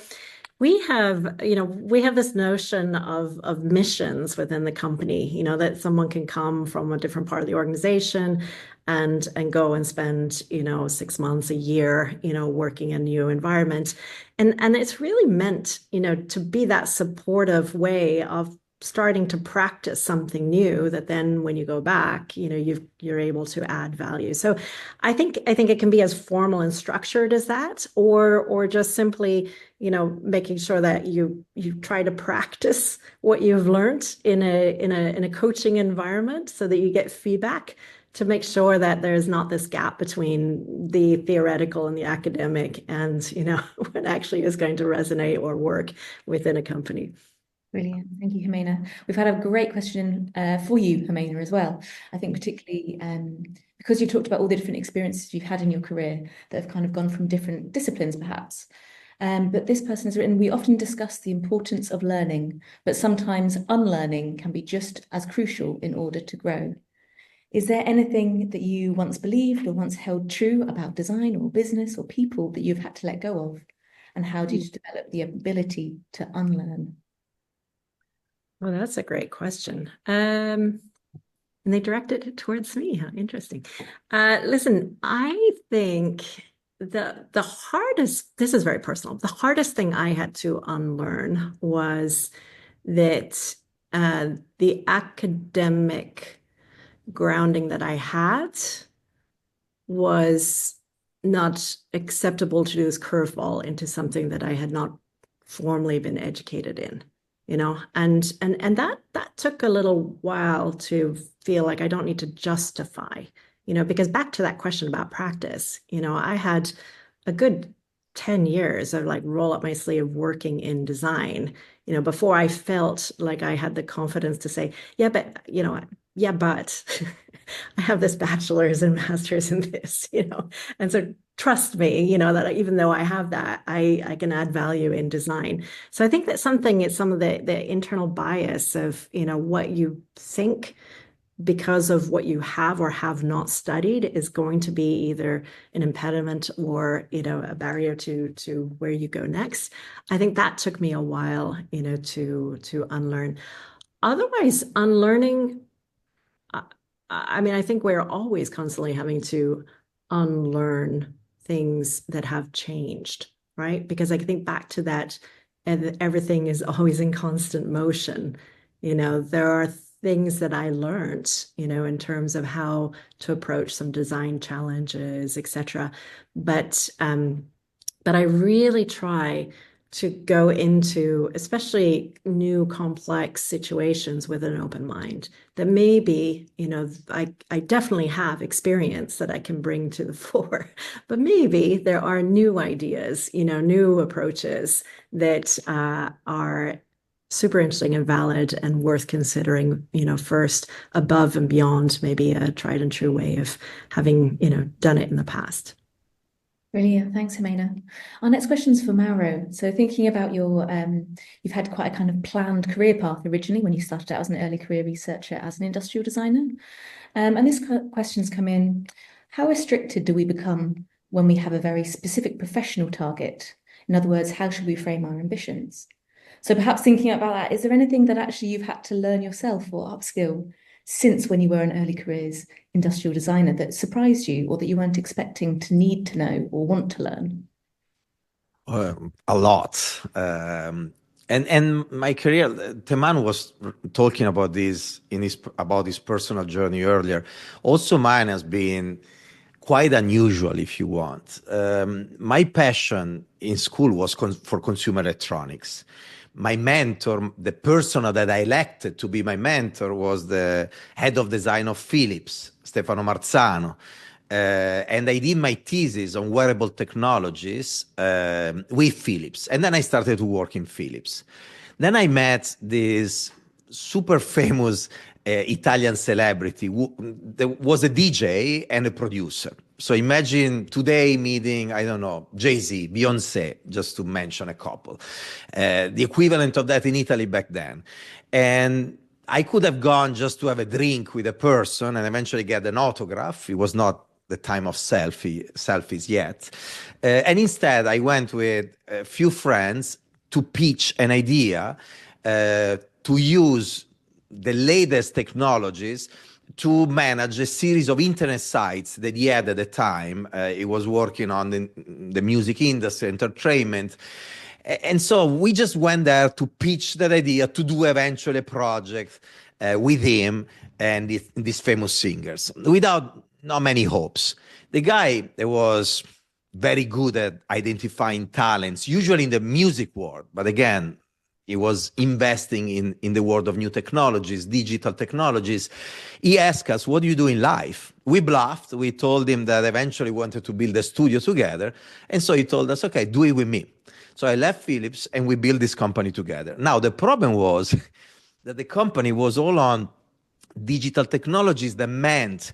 we have this notion of missions within the company, that someone can come from a different part of the organization and go and spend, 6 months, a year, working in a new environment. And it's really meant, to be that supportive way of starting to practice something new that then when you go back, you're able to add value. So I think it can be as formal and structured as that, or just simply, making sure that you try to practice what you've learned in a coaching environment so that you get feedback to make sure that there's not this gap between the theoretical and the academic and, what actually is going to resonate or work within a company. Brilliant. Thank you, Ximena. We've had a great question for you, Ximena, as well. I think particularly because you talked about all the different experiences you've had in your career that have kind of gone from different disciplines, perhaps. But this person has written, we often discuss the importance of learning, but sometimes unlearning can be just as crucial in order to grow. Is there anything that you once believed or once held true about design or business or people that you've had to let go of? And how did you develop the ability to unlearn? Well, that's a great question. And they directed it towards me. How interesting. Listen, I think the hardest, this is very personal, the hardest thing I had to unlearn was that the academic grounding that I had was not acceptable to do this curveball into something that I had not formally been educated in, and that took a little while to feel like I don't need to justify, because back to that question about practice, I had a good 10 years of like roll up my sleeve working in design, before I felt like I had the confidence to say, yeah, but I have this bachelor's and master's in this, and so trust me, that even though I have that, I can add value in design. So I think that it's some of the internal bias of, what you think because of what you have or have not studied is going to be either an impediment or, a barrier to where you go next. I think that took me a while, to unlearn. Otherwise, unlearning, I think we're always constantly having to unlearn things that have changed, right? Because I think back to that, and everything is always in constant motion. There are things that I learned, in terms of how to approach some design challenges, etc. But I really try to go into especially new complex situations with an open mind. That maybe, I definitely have experience that I can bring to the fore, but maybe there are new ideas, new approaches that are super interesting and valid and worth considering, first above and beyond maybe a tried and true way of having, done it in the past. Brilliant. Thanks, Ximena. Our next question is for Mauro. So thinking about you've had quite a kind of planned career path originally when you started out as an early career researcher as an industrial designer. And this question's come in, how restricted do we become when we have a very specific professional target? In other words, how should we frame our ambitions? So perhaps thinking about that, is there anything that actually you've had to learn yourself or upskill since when you were an early careers industrial designer that surprised you or that you weren't expecting to need to know or want to learn? A lot. And my career, Teman was talking about this about his personal journey earlier. Also, mine has been quite unusual, if you want. My passion in school was for consumer electronics. My mentor, the person that I elected to be my mentor, was the head of design of Philips, Stefano Marzano. And I did my thesis on wearable technologies with Philips. And then I started to work in Philips. Then I met this super famous Italian celebrity who was a DJ and a producer. So imagine today meeting, I don't know, Jay-Z, Beyoncé, just to mention a couple. The equivalent of that in Italy back then. And I could have gone just to have a drink with a person and eventually get an autograph. It was not the time of selfies yet. And instead, I went with a few friends to pitch an idea to use the latest technologies to manage a series of internet sites that he had at the time. He was working on the music industry, entertainment. And so we just went there to pitch that idea to do eventually a project with him and these famous singers without not many hopes. The guy was very good at identifying talents, usually in the music world. But again, he was investing in the world of new technologies, digital technologies. He asked us, what do you do in life? We bluffed. We told him that eventually we wanted to build a studio together. And so he told us, okay, do it with me. So I left Philips and we built this company together. Now, the problem was that the company was all on digital technologies that meant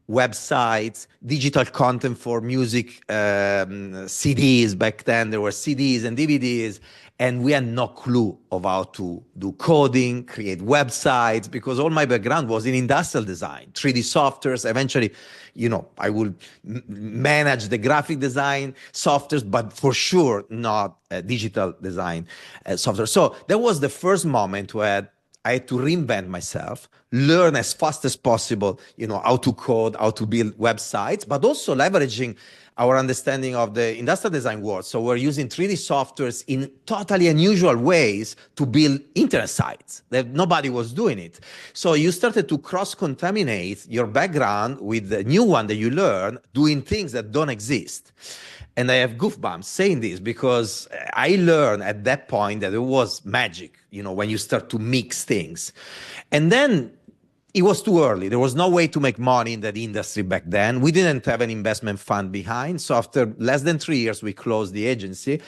websites, digital content for music, CDs. Back then there were CDs and DVDs, and we had no clue of how to do coding, create websites, because all my background was in industrial design, 3D softwares. Eventually, I will manage the graphic design softwares, but for sure not digital design software. So that was the first moment where I had to reinvent myself, learn as fast as possible, how to code, how to build websites, but also leveraging our understanding of the industrial design world. So we're using 3D softwares in totally unusual ways to build internet sites that nobody was doing it. So you started to cross-contaminate your background with the new one that you learn, doing things that don't exist. And I have goosebumps saying this because I learned at that point that it was magic, when you start to mix things. And then it was too early. There was no way to make money in that industry back then. We didn't have an investment fund behind. So after less than 3 years, we closed the agency,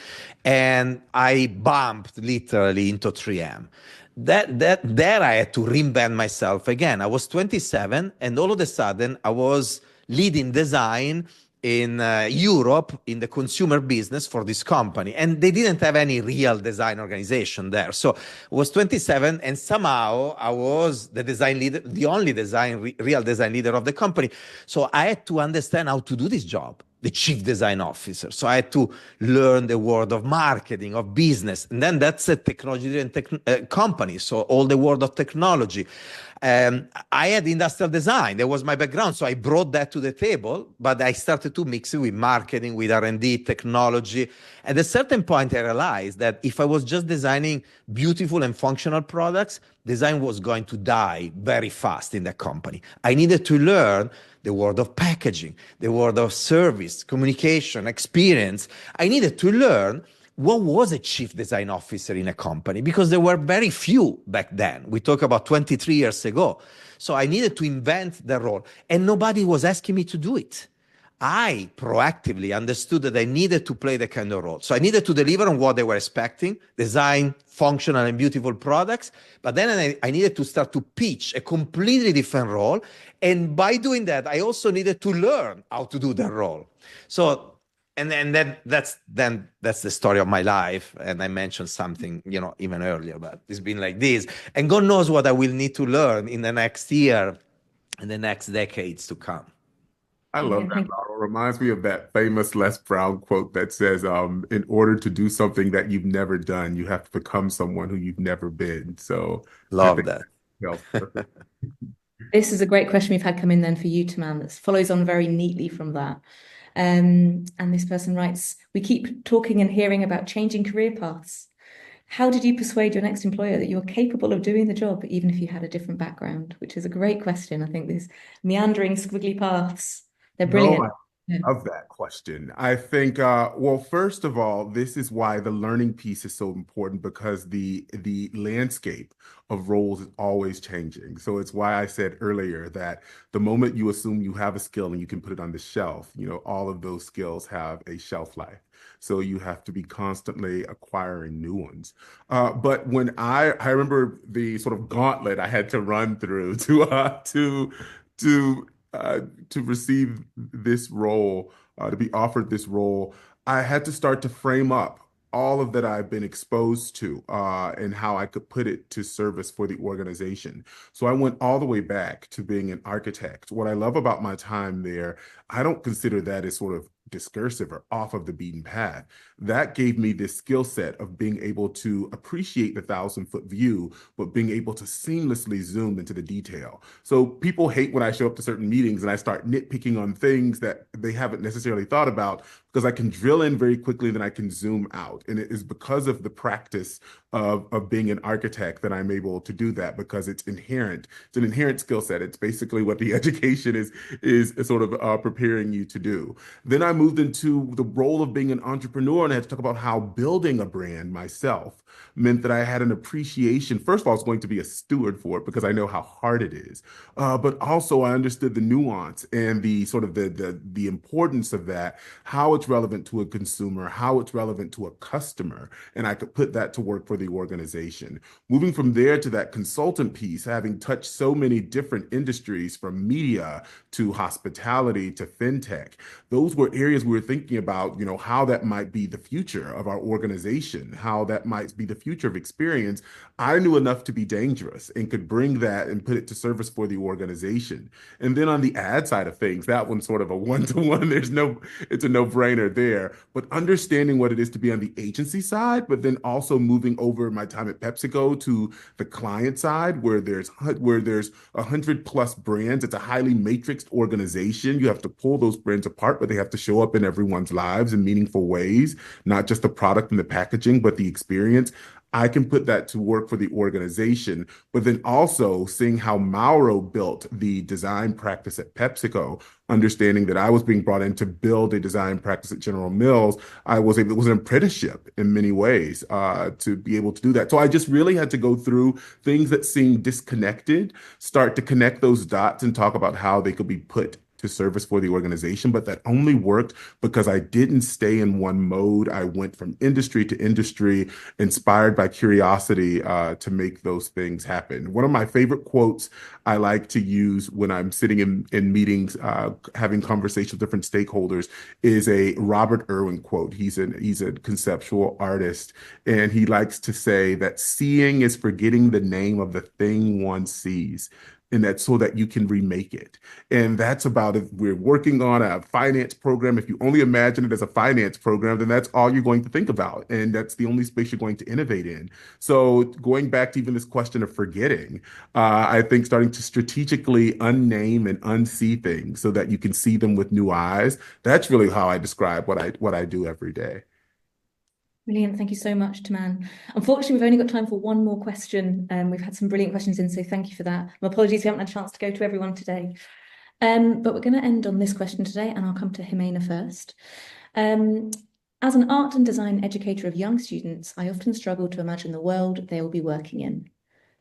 and I bumped literally into 3M. There I had to reinvent myself again. I was 27, and all of a sudden I was leading design in Europe in the consumer business for this company. And they didn't have any real design organization there. So I was 27, and somehow I was the design leader, the only real design leader of the company. So I had to understand how to do this job, the chief design officer. So I had to learn the world of marketing, of business. And then that's a technology-driven company. So all the world of technology. I had industrial design. That was my background. So I brought that to the table, but I started to mix it with marketing, with R&D, technology. At a certain point, I realized that if I was just designing beautiful and functional products, design was going to die very fast in that company. I needed to learn the world of packaging, the world of service, communication, experience. I needed to learn what was a chief design officer in a company, because there were very few back then. We talk about 23 years ago. So I needed to invent the role, and nobody was asking me to do it. I proactively understood that I needed to play the kind of role. So I needed to deliver on what they were expecting, design functional and beautiful products. But then I needed to start to pitch a completely different role. And by doing that, I also needed to learn how to do that role. So And then that's the story of my life. And I mentioned something, even earlier, but it's been like this. And God knows what I will need to learn in the next year and the next decades to come. I love that, Mauro. Reminds me of that famous Les Brown quote that says, in order to do something that you've never done, you have to become someone who you've never been. So love that. This is a great question we've had come in then for you, Teman, that follows on very neatly from that. And this person writes, we keep talking and hearing about changing career paths. How did you persuade your next employer that you were capable of doing the job, even if you had a different background? Which is a great question. I think these meandering, squiggly paths, they're brilliant. I love that question. I think, well, first of all, this is why the learning piece is so important, because the landscape of roles is always changing. So it's why I said earlier that the moment you assume you have a skill and you can put it on the shelf, all of those skills have a shelf life. So you have to be constantly acquiring new ones. But when I remember the sort of gauntlet I had to run through to receive this role, to be offered this role, I had to start to frame up all of that I've been exposed to and how I could put it to service for the organization. So I went all the way back to being an architect. What I love about my time there, I don't consider that as sort of discursive or off of the beaten path. That gave me this skill set of being able to appreciate the 1,000-foot view, but being able to seamlessly zoom into the detail. So people hate when I show up to certain meetings and I start nitpicking on things that they haven't necessarily thought about, because I can drill in very quickly, then I can zoom out. And it is because of the practice of being an architect that I'm able to do that, because it's inherent. It's an inherent skill set. It's basically what the education is sort of preparing you to do. Then I moved into the role of being an entrepreneur, and I had to talk about how building a brand myself meant that I had an appreciation. First of all, I was going to be a steward for it because I know how hard it is. But also I understood the nuance and the sort of the importance of that, how it's it's relevant to a consumer, how it's relevant to a customer, and I could put that to work for the organization. Moving from there to that consultant piece, having touched so many different industries from media to hospitality to fintech, those were areas we were thinking about, how that might be the future of our organization, how that might be the future of experience. I knew enough to be dangerous and could bring that and put it to service for the organization. And then on the ad side of things, that one's sort of a one-to-one. It's a no-brainer there. But understanding what it is to be on the agency side, but then also moving over my time at PepsiCo to the client side, where there's 100+ brands. It's a highly matrixed organization. You have to pull those brands apart, but they have to show up in everyone's lives in meaningful ways, not just the product and the packaging, but the experience. I can put that to work for the organization, but then also seeing how Mauro built the design practice at PepsiCo, understanding that I was being brought in to build a design practice at General Mills. It was an apprenticeship in many ways to be able to do that. So I just really had to go through things that seemed disconnected, start to connect those dots and talk about how they could be put to service for the organization, but that only worked because I didn't stay in one mode. I went from industry to industry, inspired by curiosity to make those things happen. One of my favorite quotes I like to use when I'm sitting in meetings, having conversations with different stakeholders, is a Robert Irwin quote. He's a conceptual artist, and he likes to say that seeing is forgetting the name of the thing one sees. And that's so that you can remake it. And that's about if we're working on a finance program. If you only imagine it as a finance program, then that's all you're going to think about. And that's the only space you're going to innovate in. So going back to even this question of forgetting, I think starting to strategically unname and unsee things so that you can see them with new eyes. That's really how I describe what I do every day. Brilliant. Thank you so much, Teman. Unfortunately, we've only got time for one more question. We've had some brilliant questions in, so thank you for that. My apologies, we haven't had a chance to go to everyone today. But we're going to end on this question today, and I'll come to Ximena first. As an art and design educator of young students, I often struggle to imagine the world they will be working in.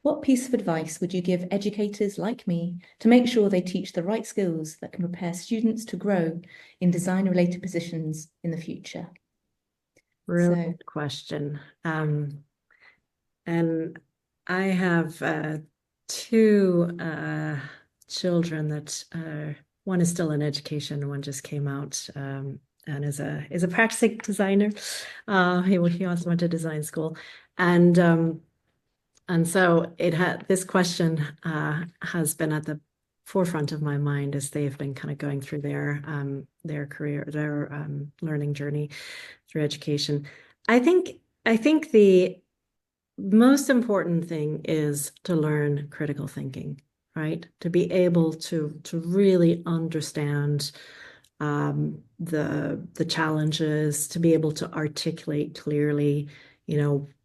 What piece of advice would you give educators like me to make sure they teach the right skills that can prepare students to grow in design-related positions in the future? Really good question. And I have two children that one is still in education, one just came out and is a practicing designer. He also went to design school, and so this question has been at the forefront of my mind as they've been kind of going through their career, their learning journey through education. I think the most important thing is to learn critical thinking, right? To be able to really understand the challenges, to be able to articulate clearly,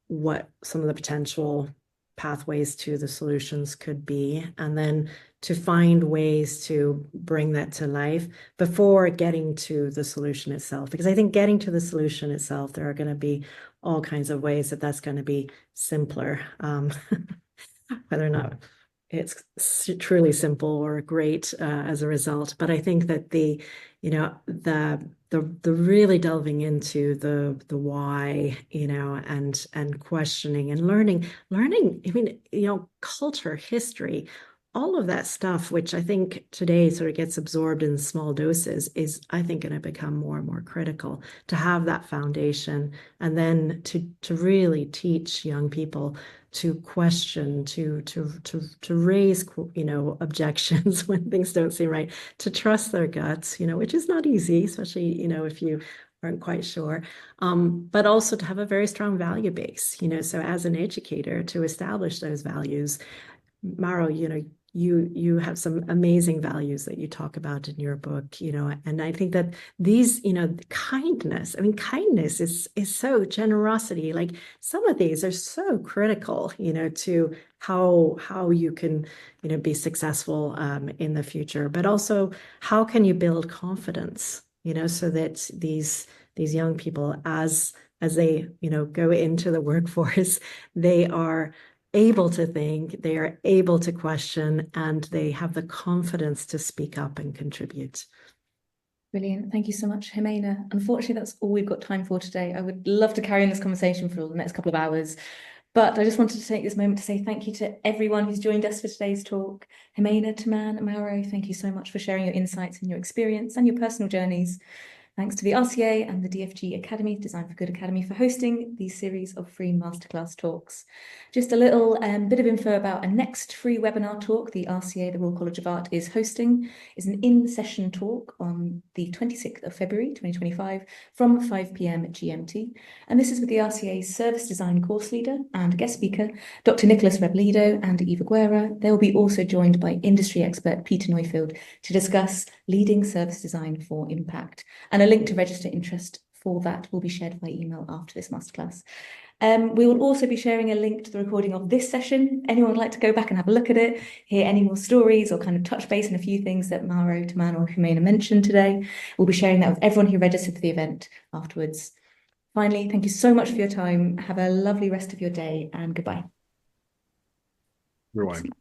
what some of the potential pathways to the solutions could be, and then to find ways to bring that to life before getting to the solution itself. Because I think getting to the solution itself, there are going to be all kinds of ways that's going to be simpler, whether or not it's truly simple or great as a result. But I think that the really delving into the why, and questioning and learning, I mean, culture, history, all of that stuff, which I think today sort of gets absorbed in small doses, is, I think, going to become more and more critical to have that foundation, and then to really teach young people to question, to raise, objections when things don't seem right, to trust their guts, which is not easy, especially, if you aren't quite sure, but also to have a very strong value base, so as an educator, to establish those values. Mauro, you have some amazing values that you talk about in your book, and I think that these, kindness, is so, generosity, like some of these are so critical, to how you can, be successful in the future, but also how can you build confidence, so that these young people, as they, go into the workforce, they are able to think, they are able to question, and they have the confidence to speak up and contribute. Brilliant. Thank you so much, Ximena. Unfortunately, that's all we've got time for today. I would love to carry on this conversation for the next couple of hours, but I just wanted to take this moment to say thank you to everyone who's joined us for today's talk. Ximena, Teman, Mauro, thank you so much for sharing your insights and your experience and your personal journeys. Thanks to the RCA and the DFG Academy, Design for Good Academy, for hosting these series of free masterclass talks. Just a little bit of info about a next free webinar talk the RCA, the Royal College of Art, is hosting, is an in-session talk on the 26th of February 2025 from 5 p.m. GMT. And this is with the RCA's Service Design course leader and guest speaker, Dr. Nicholas Reblido and Eva Guerra. They will be also joined by industry expert Peter Neufeld to discuss leading service design for impact. And a link to register interest for that will be shared by email after this masterclass. We will also be sharing a link to the recording of this session. Anyone would like to go back and have a look at it, hear any more stories, or kind of touch base on a few things that Mauro, Teman, or Ximena mentioned today, we'll be sharing that with everyone who registered for the event afterwards. Finally, thank you so much for your time. Have a lovely rest of your day, and goodbye. Everyone.